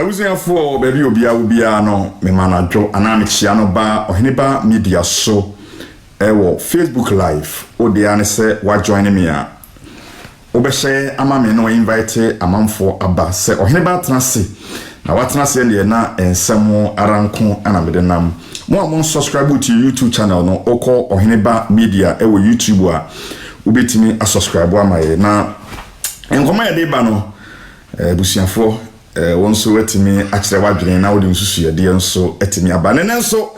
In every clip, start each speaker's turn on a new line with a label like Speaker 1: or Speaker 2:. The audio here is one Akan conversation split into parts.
Speaker 1: Awusiafo baby obia no me manajo ana me chia no ba Oheniba Media so ewo Facebook live odi ane se wa join me a obehye ama me no invite amanfo aba se Oheniba Atenase na watenase ne na ensemo aranko ana me de nam mo amon subscribe to YouTube channel no oko Oheniba Media ewo YouTube a ubetimi a subscribe amaye na enkoma ye de ba no busiafo wonso wetimi akire wadwene na wodi nsusu yede nso etimi abane nenso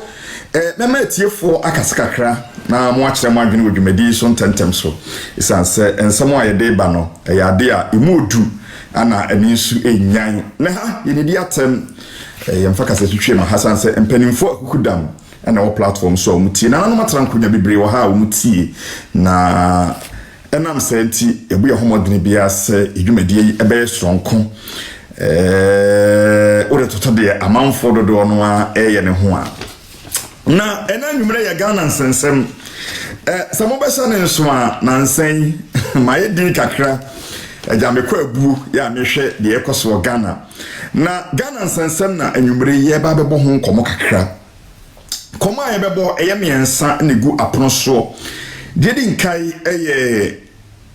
Speaker 1: mema etiefo akasekakra na mo akire mo adwene wodwumedi so ntentem so isanse ensemo ayede ba no yade a emodu ana eni nsu enyan na ha yenedi atem yemfa kase twetwe no hasanse empanimfo akukudam na wo platform so omutie na no matran konya bebre wo ha omutie na enam senti ebu ye homodene bia se edwumedi ebe stronko ore toto de amanfo dodo no a eye ne ho a na ena nwumre ya Ghana nsensem samo besa ne nso a na nsen maye din kakra ejamekwa abu ya mehwe de ekoso Ghana na Ghana nsensem na nwumre ye ba bebo ho nkomo kakra koma ye bebo eye miensa ne gu apono so de din kai eye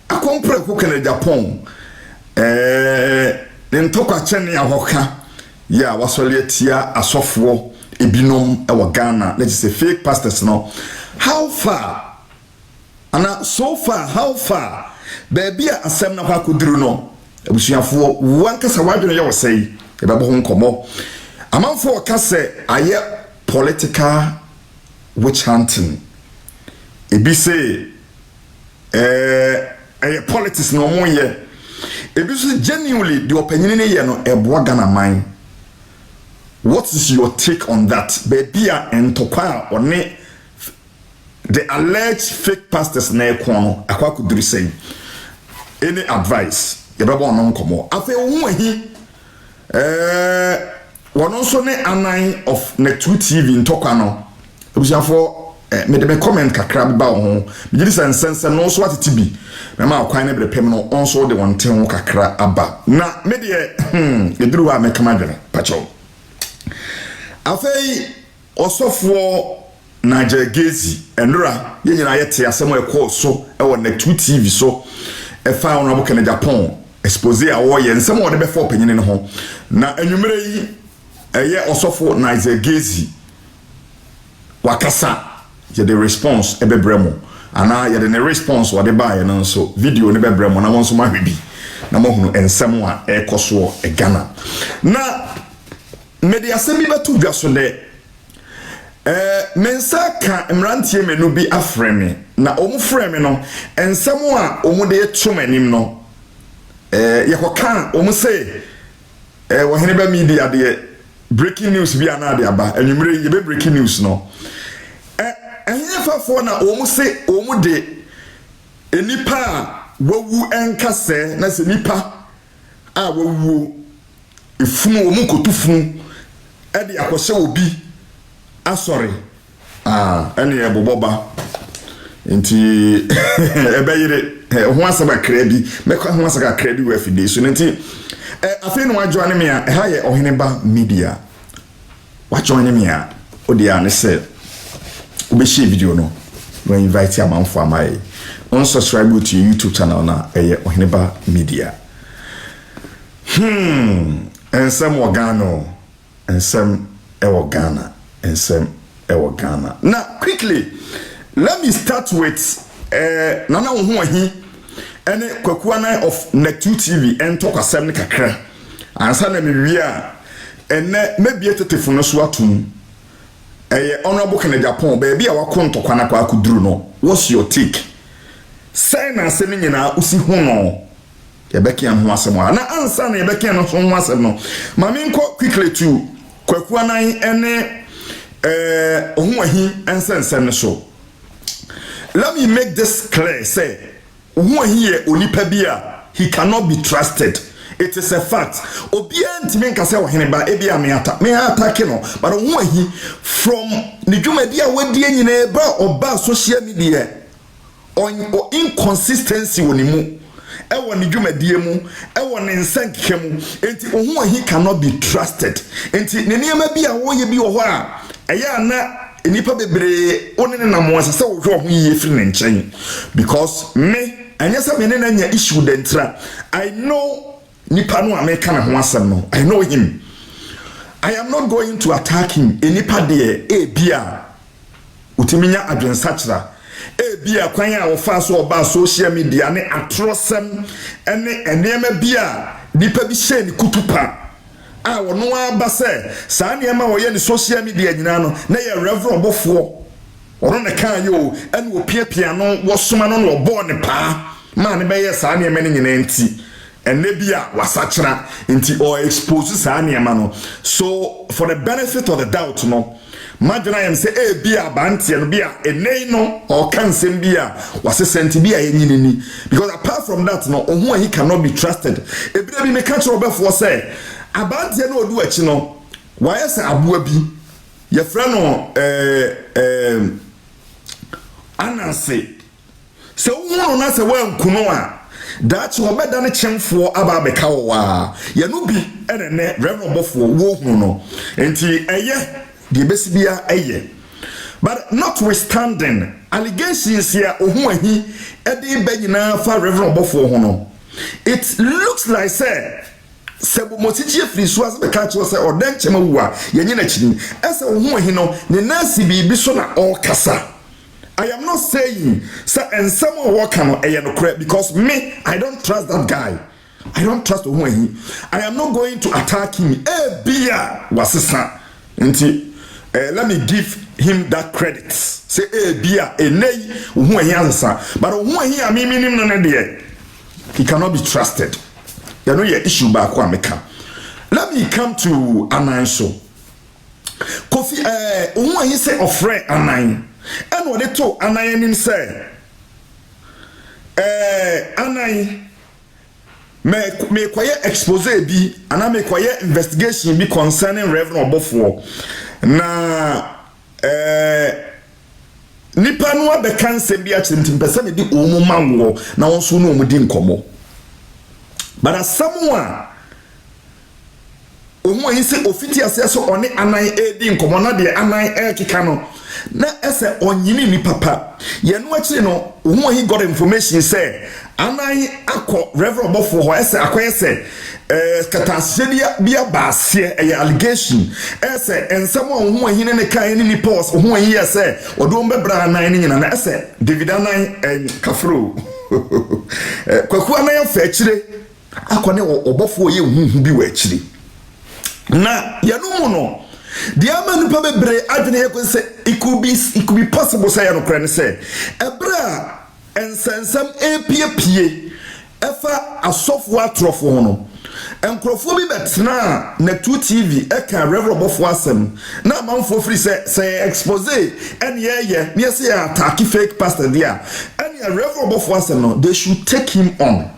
Speaker 1: akompre ko kana Japan Nentokwa chene ya hoka ya wasoletia asofo ebinom ewa Ghana let's say fake pastors no how far ana so far how far baby asem na kwa kuduru no ebusuafo wankasa wadwene ya wosei ebabo ho nkomo amanfo kase aye political witch hunting ebi say politics no mo ye ebiso genuinely the opinion ye no eboa Ghana man. What is your take on that? Baby entokwa one the alleged fake pastors na ekono akwa kuduri say any advice yebebo ono nkomo afa ohun ahi wono so ne anan of Net2 TV ntokwa no ebusiafo me de comment kakra ba ho me gidi sense no so atiti bi me ma kwan ne brepem no onso de wonte ho kakra aba na me de eduru wa me kama dwene pacho afei osofo na jagezi enura ye nyina yete asemo ekọ so e wo Net2 TV so e fa ono bo kana Japan expose a wo ye nsemo wo de be fa opanyine ne ho na anwumere yi eye osofo na jagezi wakasa ye the response ebebremo ana ye the response what the buy no so video ne bebremo na wonso ma hwebi na mo hunu ensem a ekoso e Ghana na media semi betu dwaso de mensa ka mrantie menu bi afreme na omu freme no ensem a omu de etumanim no ye kokan omu say wo Oheniba Media de breaking news bi ana de aba anwumre ye be breaking news no fafo na omu se omu de enipa wawu enkase na se nipa a wawu efunu omu kotufunu e de akwose obi asori ene eboboba enti ebeyire ho asaba krabi mekwa ho asaba krabi we afide so enti afi no wajoane me a ha ye Oheniba Media wajoane me a odi ane se we share video no we invite amanfo amaye on subscribe to your YouTube channel na Oheniba Media ensem Ghana ensem Ghana ensem Ghana now quickly let me start with nana wo ho ahi ene kwakuana of Net2 TV entokasem ne kakra ansa na me wi a ene mebie tetefono so atum honorable kana Japan baby a wakontokwa na kwa kuduru no what's your take say na se nyina usi hu no yebeki an ho asem na ansa na yebeki an ho asem no mami nko quickly to kwaku anan ene ohun ahi ensensem ne so let me make this clear say ohun ahi ye onipa bia he cannot be trusted. It is a fact. Obia ntimi nkase Oheniba ebia me attack no but ohun ahi from the dwumadi a wadi nyina eba oba social media on inconsistency wonimu ewo ne dwumadie mu ewo ne nsankeke mu enti ohu ahi cannot be trusted enti ne niam bi a wo ye bi wo ho a eya na enipa bebre one ne nam won se wo hwe ho yie firi ne nchen because me anyasa me ne na nya issue dentra I know nipa no America na ho asem no I know him I am not going to attack him enipa de bia utiminya adwensachra bia kwan a wo fa so oba social media ne atrosem ene enema bia nipa bi hye ni kutupa a wono aba se saa niema wo ye ni social media nyina no na ye reverend bofo wono ne kan yo ene opiapia no wo soma no no obo ne pa ma ne be ye saa niema ne nyina nti ene bia wasachra nti or expose saa niema no so for the benefit of the doubt no Imagine I am say bia banti no bia enei no or kansem bia wase senti bia yenyini because apart from that no ohu he cannot be trusted ebire bi me catch obefo say abanti no odu achi no why say aboa bi ye frɛ no ananse se wo na se wankuno a that obeda ne chemfo aba beka wo wa ye no bi enene reverend obofo wo hu no enti eye the besibia eye but notwithstanding allegations here ohu ahi ede ba nyina fa reverend obofo ho no it looks like say sebo motichie free so as be catch say odan chema wu a ye nyina chini ese ohu ahi no ne nasi bibi so na all kasa I am not saying say ensemo wo ka no eye no correct because me I don't trust that guy I don't trust ohu ahi I am not going to attack him bia wasesa nti let me give him that credit. Say bia enei who he answer. But who he a minim no ne he cannot be trusted. You know your issue back kwa meka. Let me come to Ananso. Kofi who he say ofre Anan. And what they told Anan him say Anan me kwaye expose bi ana me kwaye investigation bi concerning Reverend Obofo na nipa no abeka nsem bi a chimtim pese me di omu manwo na wonso no omu di nkomo but asamu omu ayi se ofiti ase so one anan di nkomo na de anan kika no na ese onyini ni papa ye no akire no omu ayi got information say anan akọ Reverend Obofo ho ese akoye se katashedia bia baasie allegation ese ensamo ohu ahine ne kan ni pause ohu ahi ese odo mbebra anan ni nyina na ese David anan kafro kwaku anan fa akire akone Obofo ye hu bi wa akire na yanu mu no the amanu pa bebre adwene ye ko se it could be possible say no kra ne se ebra ensensam epiepie efa asofo atrofo ho no enkrofo bi betna na 2 TV eka Reverend Obofo asem na amanfo free say expose ene ye ne say attack fake pastor there ene Reverend Obofo asem no they should take him on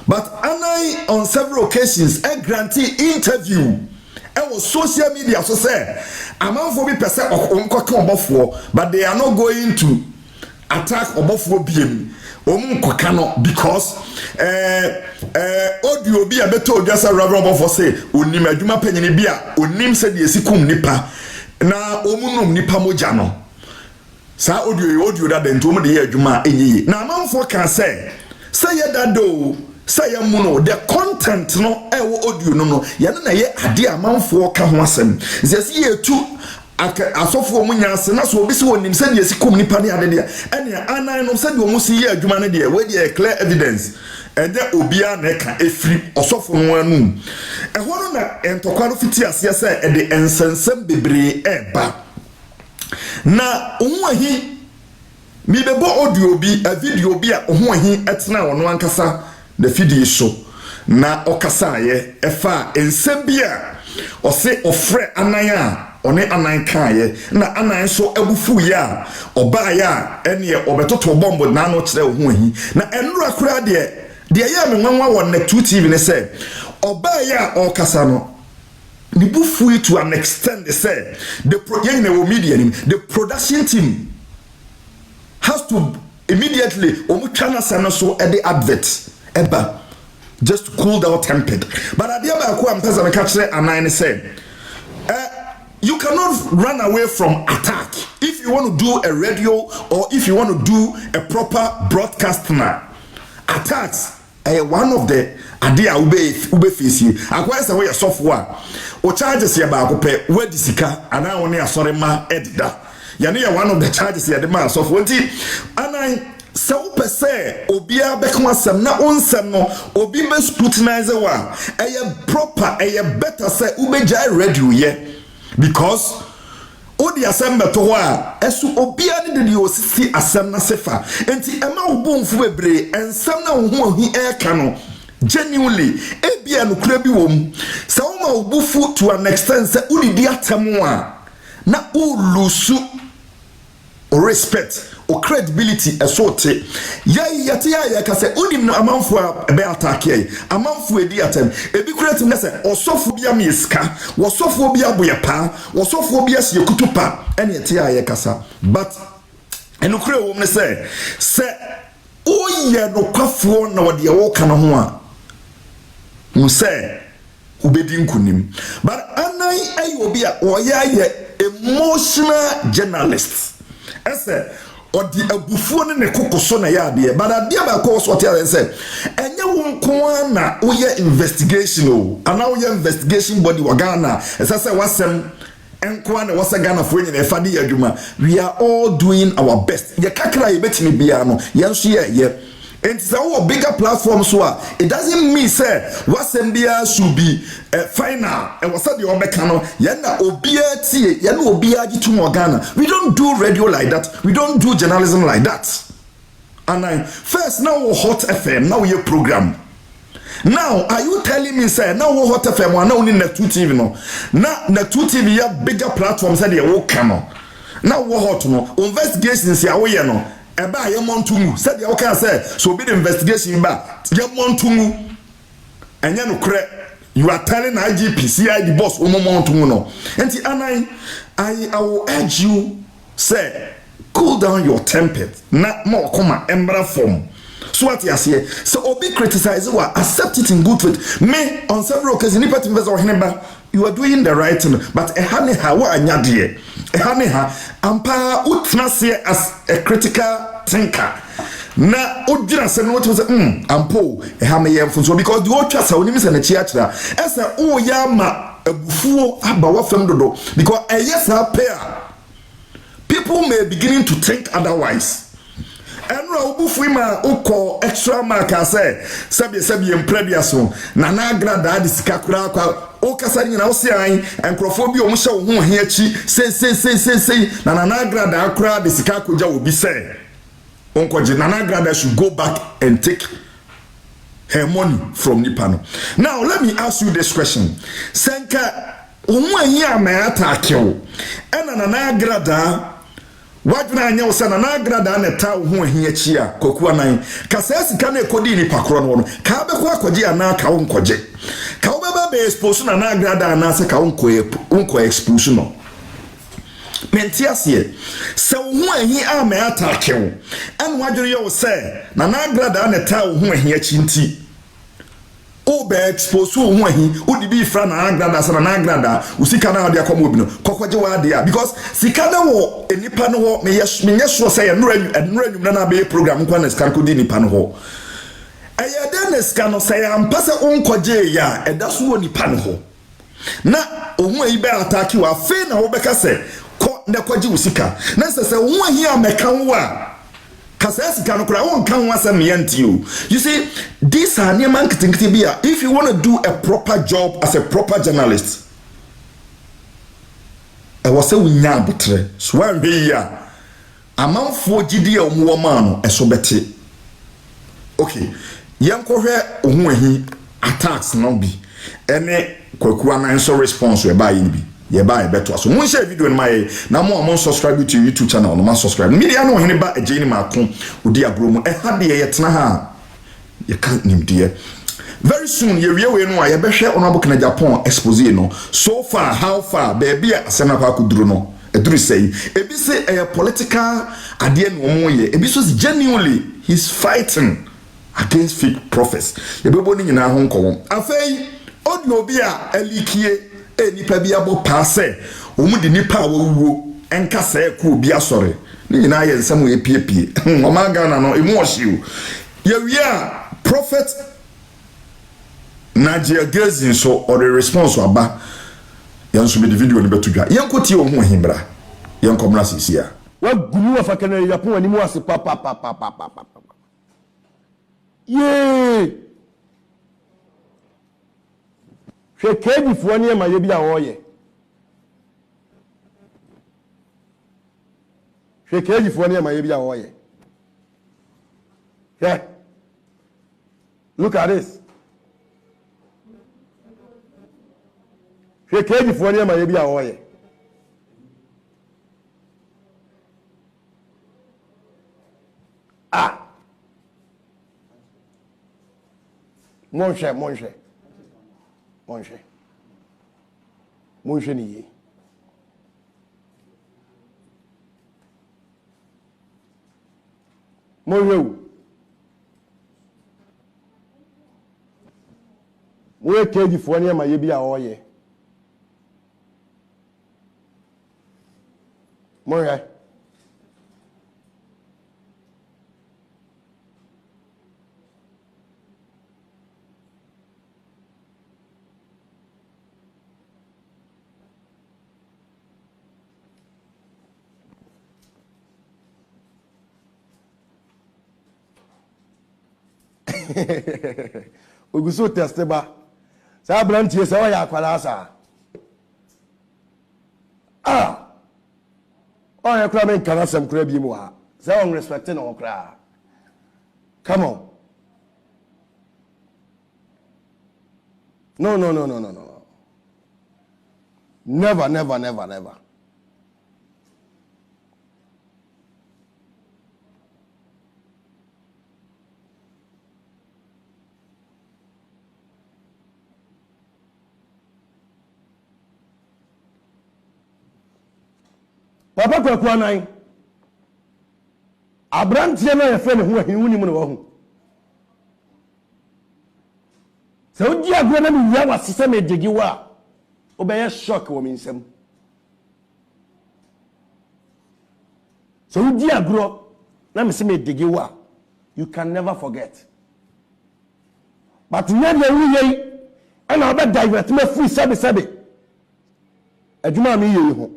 Speaker 1: but Anai on several occasions grantee interview was social media so say amanfo bi pese onkoka Obofo but they are not going to attack Obofo biem koka no because audio bi abeto odwasa Reverend Obofo say onim adwuma panyini bi a onim se de esikum nipa na omunum nipa moja no sa audio da den to mo de ye adwuma enyi na amanfo kan say ye dado say muno the content no ewo audio no ye na ye ade amanfo ka ho asem zesi ye tu asofo mu nyaase na so obi se wonim se de esikum nipa ne ade de ene anan no se de omu si ye adwuma ne de we de clear evidence ede obia na ka efri osofo no anu eho no na entokwa no fiti ase se ede ensensem bebre eba na ohu ahi mi bebo audio bi a video bi a ohu ahi etena wono ankasa the video so na okasa ye efa ensem bi a ose ofre anan a one anan kaaye na anan so abufu ya oba ya ene obetoto bombo na no kire ohu ahi na enura kura de ya me nwanwa won na 2 TV ne say oba ya okasa no ni bufu to an extent they say the production team has to immediately omutwana sana so e the advert eba just to cool down tempered. But at the other I'm person catch and I say you cannot run away from attack. If you want to do a radio or if you want to do a proper broadcast now, attacks one of the idea ube face you. Akwa say we software o charges ya ba ko pe we disika ana woni asore ma edida. Ya ne one of the charges ya de ma software nti anan se wo pese obia be kan asem na onsem no obi be scrutinize wa proper better say ube jai radio ye. Because odi asem beto ho a esu obia ne de osisi asem na sefa enti ema obonfu bebre ensem na ho ahi eka no genuinely ebia no kura bi wom se wo ma obufu to an extent se uni di atemu a na o lusu o respect o credibility esote yate ya ka se unim no amanfo a be attack ye amanfo edi atem ebi create na se osofo bia mieska wosofo bia boyepa wosofo bia se kutupa ene yate ya kasa but eno kure wo me se oye no kwafo na wode wo kana ho a say ubedi nkunim but anai ayobi a oya emotional journalist ese odi abufuo ne kokoso na ya de but ade ba ko so tell say enye wo nko na oya investigation o ana oya investigation body wa Ghana ese say wasem enko na wasa Ghana fo nyina fa de adwuma we are all doing our best ye kakra ye betimi bia no ye so ye and it's our bigger platform so it doesn't mean say wasembia should be final and was the omekano yana obia tie yana obia gitu Ghana. We don't do radio like that, we don't do journalism like that. And first now we Hot FM, now we program. Now are you telling me say now we Hot FM now only Net2 TV no na Net2 TV ya bigger platform say they will come now we Hot no investigations ya we no eba ye montumu said you can say so be the investigation ba ye montumu enye no kre you are telling IGP CID boss o montumu no enti anan I will urge you say cool down your temper na more come embra form so what you say so obi criticize wa accept it in good faith me on several occasions nipa timbe zo hineba you are doing the right thing but ehane ha wa anyade ehane ha ampa utnase as a critical thinker na odwira se no to say ampo ehame ye mfunso because the otwa sa onim se na chi akira ese o ya ma abufuo aba wa fam dodo because yes pair people may beginning to think otherwise. Enra obufu ima uko extra mark say sabi empredia so na agrada de sika kura kwa o kasa nyina wo se an enkrofo bi o mo hye wo ho he achi sei na agrada akura de sika koja obi say onkoje na agrada should go back and take her money from Nipano. Now let me ask you this question. Senka omo ahi ama attack you ena na agrada waduna anya usana na agrada na ta ho ahia chi a koku anan kasa sika na ekodi ni pakro no ka be ko akoje ana ka wonkoje ka wo baba be expose na agrada na se ka wonko expose no mentiasie se ho ahi a ma attack wo an wadure yo se na agrada na ta ho ahia chi nti o be expose wo ho ahi o di bi fra na agrada sana na agrada usika na ade akomo bi no kokoje wa ade a because sika na wo enipa no ho me yeso say enura na be program kwa na sika ko di nipa no ho aya den sika no say ampase onkoje ya eda so wo nipa no ho na ohun ayi be attack wa fe na wo be ka say ko na kwaje usika na say wo ahi ameka wo a you see, these are near marketing. If you want to do a proper job as a proper journalist, I was saying, we now butre. Swear be ya. Amount for GD or woman, a sobeti. Okay, yanko he attacks no be any kwakwana answer response we buy be. Ye buy better so mun share video in my na mo subscribe to YouTube channel no man subscribe media no hene ba ageni makon odi abromu ha de ye tena ha ye can't nim de very soon ye we no ye behwe ono abokana Japan expose no so far how far baby asema kwa kuduro no eduru say ebi say a political ade no mo ye ebi so genuinely he's fighting against fake prophets. Yebebo ni nyina ho nkomo. Afei odi obi a elikie nipa bi abo paase omu di nipa awuwo enka sa eku obi asore. Ni nyina ye nsam we piepie. Omaga na no emu ohyiu. Ye wi a prophet Nadia Gazin so or the response aba yanso be the video ni betudwa. Yankoti o ho himbra. Yankomra sisia.
Speaker 2: Wa gunu afaka na Japan ani mu ase pa. Ye Shekedi fuani e maye bia woye. Shekedi fuani e maye bia woye. Yeah. Look at this. Shekedi fuani e maye bia woye. Ah. Mon cher niye. Mon cher. Mwe keji fuani ya mayebi ya oye. Mon cher. Oguso testeba sa brantie se o ya kwala sa o ya kura men kana sam kura bi mu ha say on respect na o kura. Come on. No. Never. Papa kwa nai abrantie na ye fe ne ho ahinwuni mu ne wo ho se odi agro na mi ya wasese me degi wa obeye shock wo mi nsem se odi agro na mi se me degi wa you can never forget but when you yi ana obe divert me free sabe adwuma mi yi ho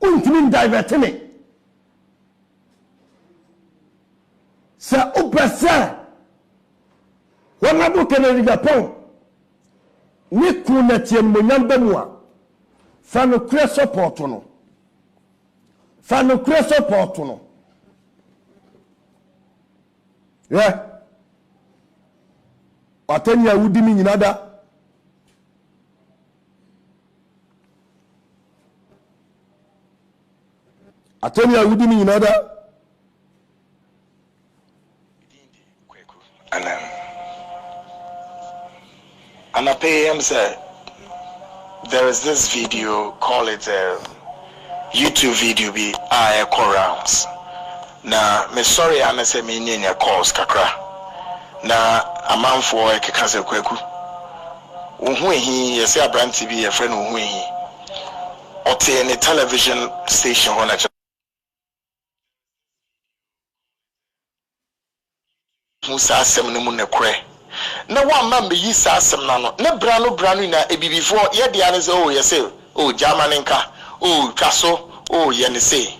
Speaker 2: untimi divert me sa upesa wana buke na Japan ni kuna tie monyamba mu a fa no kure support no yeah atenya wudi mi nyina da Atenia wudi mi nyina da
Speaker 3: and I pay him say there is this video, call it a YouTube video be I rounds. Na me sorry I say me nyenya calls kakra. Na a man for a kekase kweku. Unhu ehi yesi abranti bi ye friend unhu ehi. Ote any television station on Musa asem ne mu ne kure na wa ma me yi sa asem na no ne brano na ebibifo ye de ane se ye say German nka twaso ye ne say.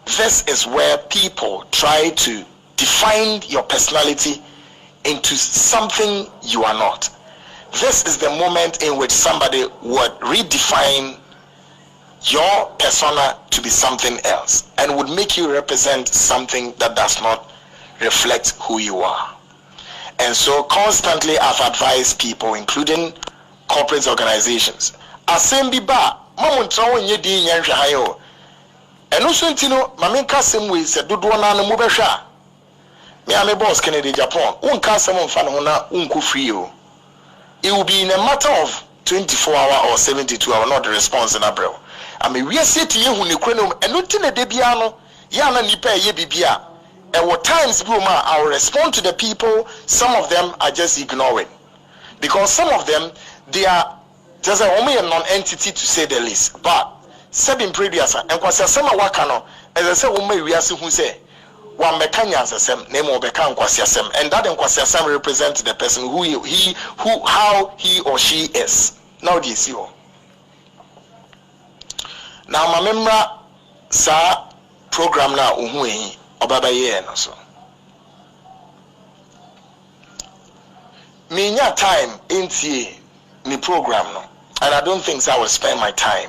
Speaker 3: This is where people try to define your personality into something you are not. This is the moment in which somebody would redefine your persona to be something else and would make you represent something that does not reflect who you are. And so constantly I've advised people, including corporate organizations, asembi ba mamuntra wonye di nyanhwe hayo eno so ntino maminka asem we se dodo na na mu behwa me ame boss Kennedy Japan unka asem mfa no na unku free o. It will be in a matter of 24 hour or 72 hour not the response in April. I mean, we are sitting here when you and nothing a debiano, yana nipa ye bibia. And what times I'll respond to the people, some of them are just ignoring. Because some of them, they are just only a non-entity to say the least. But seven previous and kwasa some wakano, as I said, we are who say one mechanics as name or bekan kwasiasem, and that kwasiasem represents the person how he or she is. Now this you. Now my member sa program na uhuehi obaba ye no so. Minya time intie ni program no, and I don't think so I will spend my time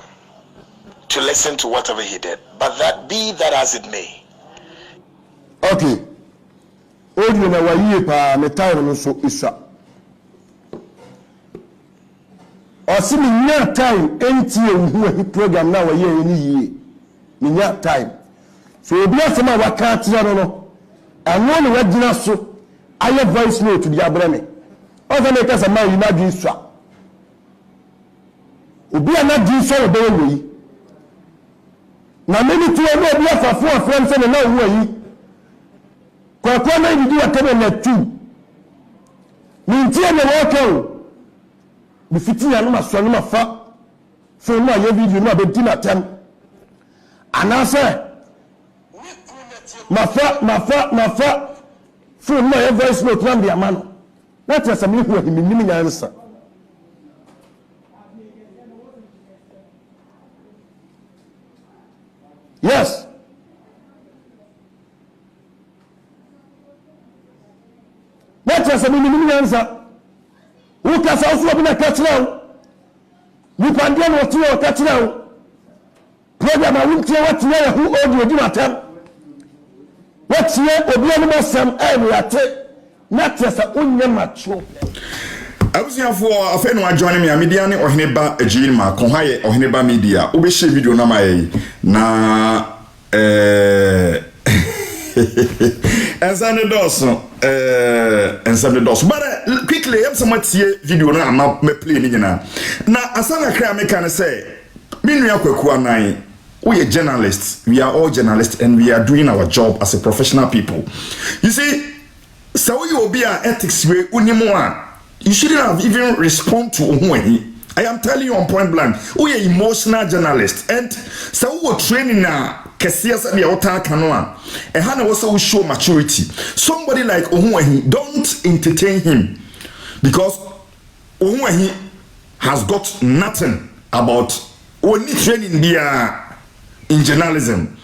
Speaker 3: to listen to whatever he did. But that be that as it may.
Speaker 2: Okay. Odi na wayi pa me time no so isa. Osimi nya time entie uhuehi program na wayi ni yie. Minya time. So obi asema waka atira no anu ne wagina so aye voice note di abreme oza me kasa ma yi na di swa obi ana di so obe yi na me ni tuwe no obi afafo afram se na wo yi kwa na di atebe na tu ni ntie na wo kan bi fitina no maso no mafa so no aye video no abedi na tem anase mafa from my voice note na dia mano that is some who him nim nyansa yes that is some nim nyansa who ka sa so bi na katira ni pandie no ti o katira program a wuntie what na who audio di matam what's here obi animo sam ayate not just onye macho
Speaker 1: abusiafo afa no adwane me media ne Oheneba Ejirima konhaye Oheneba media obe share video na mai na ensande dos but quickly am some tie video na ma play ni nyina na asana kra me kan say minu yakwaku anan we are journalists. We are all journalists and we are doing our job as a professional people. You see, so you will be an ethics way unimwa. You shouldn't have even respond to Ohuehi. I am telling you on point blank. We are emotional journalists and so we are training now. Kesias and the outer canoa. And Hannah also show maturity. Somebody like Ohuehi, don't entertain him because Ohuehi has got nothing about only training there. In journalism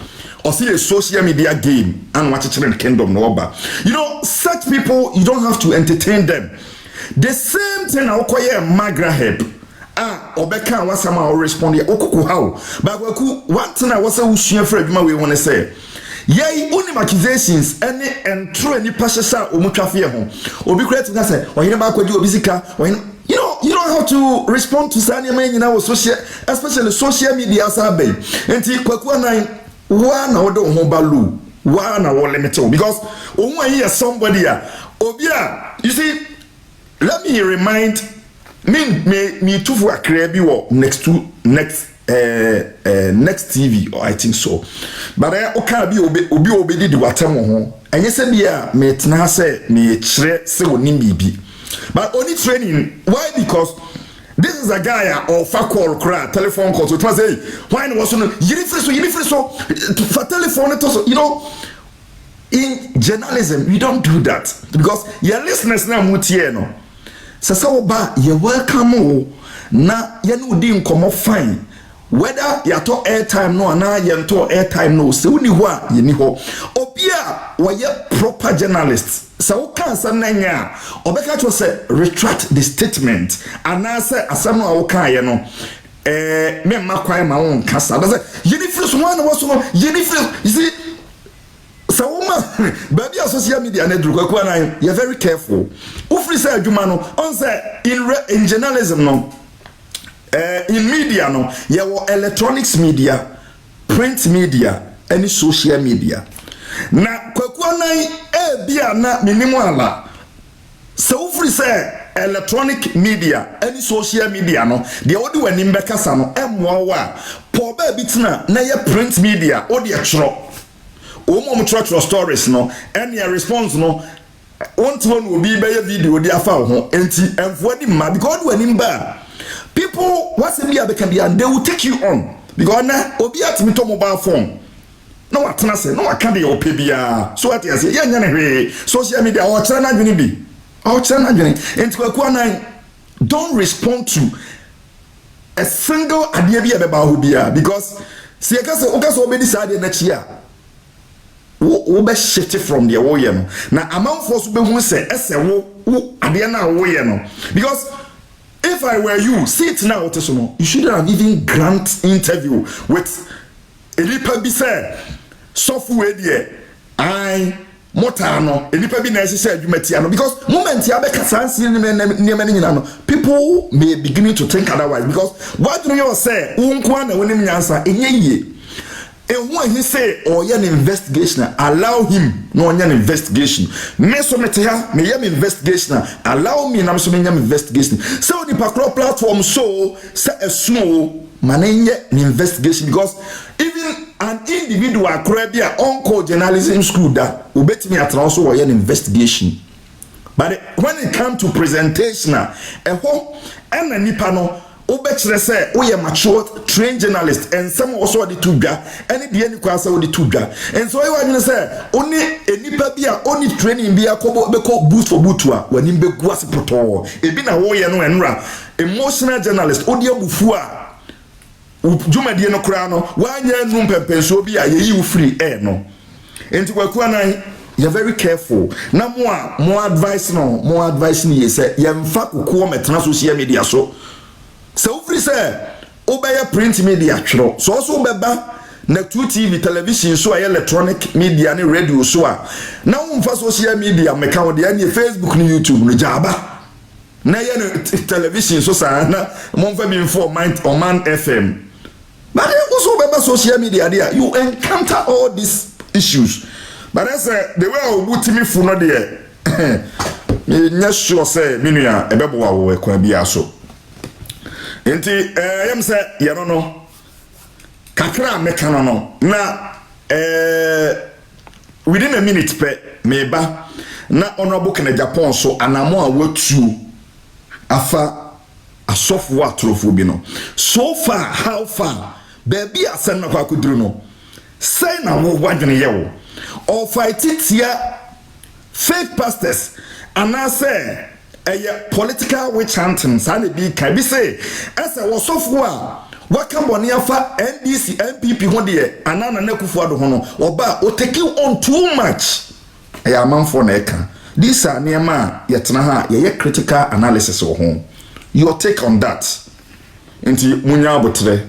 Speaker 1: or see a social media game and watch it in the kingdom no oba. You know, such people you don't have to entertain them. The same thing I acquire magra help. Obeka was somehow respond okuku how. But one thing I was a ushia for we want to say. Yea, only accusations and true any passion omutwafie ho. Obi create to say, "Why you never kwadi obisika?" You don't have to respond to Sanya men in our social, especially social media survey. And Kwaku nine one order hobalu, one hour limit because here somebody Obia, you see, let me remind me to for a crebi next TV or I think so. But I obi obedi the watamo ho. And yes me tna say me chre se wonim bibi. But only training, why? Because this is a guy or call cry, telephone call. So it was say, why was so for telephone, you know, in journalism, we don't do that. Because your listeners now mutieno. So ba you welcome na you din come fine. Whether you to airtime no na you to airtime no, so ni wa ye ni ho. Obia were proper journalists. So can sananya obeka to say retract the statement and answer asam no kan ye no me makwan ma won kasa that say unifresh one was no unifresh you see so woman baby social media na dru kwaku na you very careful ufri say adwuma no on say in journalism no in media no ye wo electronics media print media any social media na kwaku na bia na minimu ala so ufri say electronic media any social media no de odi wani mbekasa no emmoa po ba bitina na ye print media odi echro o trotro stories no any response no want to obi be ye video di afa ho enti emfo di ma because wani mba people what's in there can be and they will take you on because na obi atimi to mobile phone no atena se no aka de ope bia so what you say ya nya ne hwe social media o kire na dwene bi o kire na dwene enti kwaku anan don't respond to a single idea bi ebe ba ho bia because see aka se o ka so obedi sa de na chia wo be shift from the wo ye no na amanfo so be hu se ese wo ade na wo ye no because if I were you sit now you shouldn't have even grant interview with Elipa bi say software there I motano Elipa bi na say adwumati no because moment ya be kasansi no people may beginning to think otherwise because what do you say unko na wonim nyansa enye and when he say or an investigation allow him no an investigation me so me yam investigation allow me na so me yam investigation so the platform so say a small manenye investigation because even an individual crabia on journalism school that obetimi atra so or an investigation but when it come to presentation ho and nipa no obekire say we are mature trained journalist and some also the tuga any the any kwasa the tuga and so I want say only enipa bia only training bia ko boost for butua wani mbegu asipoto ebi na wo ye no enra emotional journalist odi abufu a dwumadie no kra no wanya nu pempenso bi a yeyi wo free air no enti kwaku anan you're very careful na more advice ni say yemfa kokko metena social media so free say obey print media twro so also beba na 2 TV television so electronic media ni radio so na umfa social media meka wo de na Facebook ni YouTube no jaba na ye television so sa na momfa bi inform Oman FM but also beba social media there you encounter all these issues but I say the way obutimi fu no there nya sure say minua ebeboa wo kwa bia so enti yam say ye no kakra meka no na within a minute pe meba na honorable Kenneth Japan so anamo a watu afa asofo atrofo bi no so far how far baby asen na kwa kuduru no say na wo wadwene ye wo or fight it here fake pastors and I say a political witch hunting sane bi ka bi say ese wo sofo a waka boni afa NDC MPP ho de anana na kufu ado ho no oba o take on too much e amanfo na eka this are niema yetena ha ye critical analysis ho your take on that enti munya abotre